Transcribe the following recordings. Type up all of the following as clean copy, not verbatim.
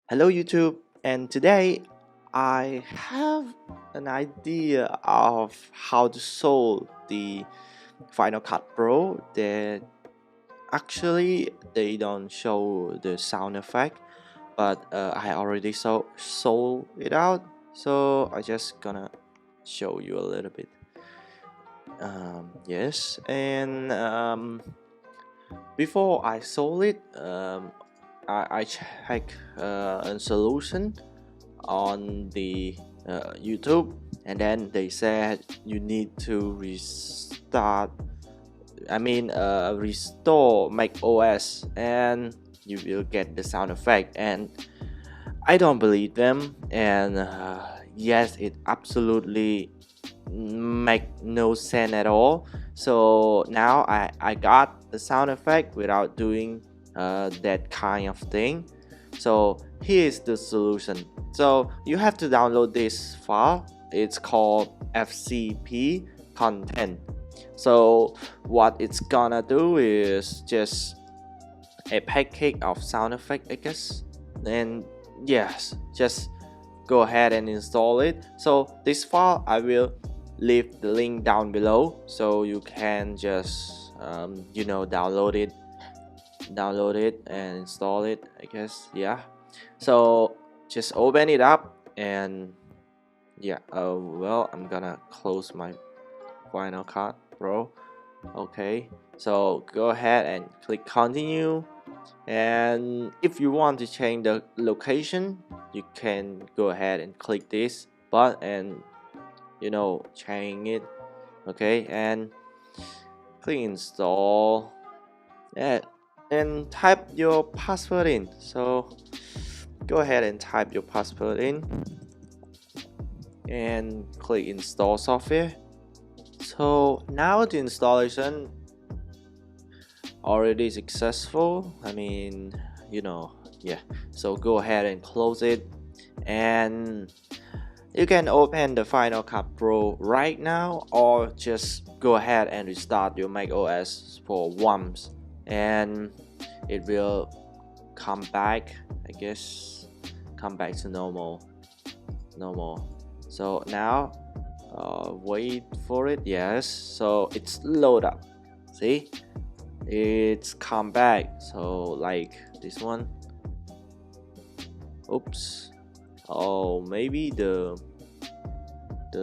Hello YouTube, and today I have an idea of how to solve the Final Cut Pro that actually they don't show the sound effect, but I already solved it out, so I just gonna show you a little bit. Yes, and before I solve it, I check a solution on the YouTube, and then they said you need to restore Mac OS, and you will get the sound effect. And I don't believe them, and yes, it absolutely make no sense at all. So now I got the sound effect without doing that kind of thing. So here's the solution. So you have to download this file. It's called FCP content. So what it's gonna do is just a package of sound effect, I guess. And yes, just go ahead and install it. So this file I will leave the link down below, so you can just download it and install it, I guess. Yeah, so just open it up, and yeah, well, I'm gonna close my Final Cut Pro. Okay, so go ahead and click continue, and if you want to change the location, you can go ahead and click this button and change it. Okay, and click install, and type your password in. So go ahead and type your password in and click install software. So now the installation already successful. Yeah, so go ahead and close it, and you can open the Final Cut Pro right now, or just go ahead and restart your Mac OS for once, and it will come back, I guess, come back to normal. So now wait for it. Yes, so it's load up. See, it's come back. So like this one. Oops. Oh, maybe the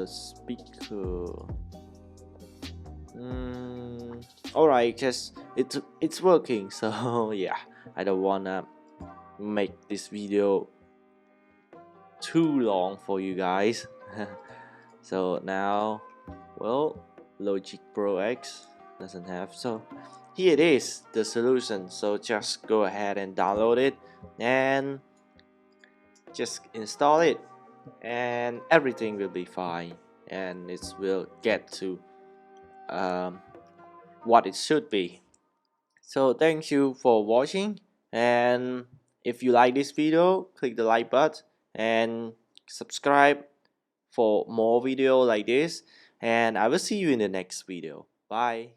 speaker. Alright, just it's working. So yeah, I don't wanna make this video too long for you guys. So now, well, Logic Pro X doesn't have. So here it is, the solution. So just go ahead and download it and just install it, and everything will be fine, and it will get to what it should be. So thank you for watching, and if you like this video, click the like button and subscribe for more video like this, and I will see you in the next video. Bye.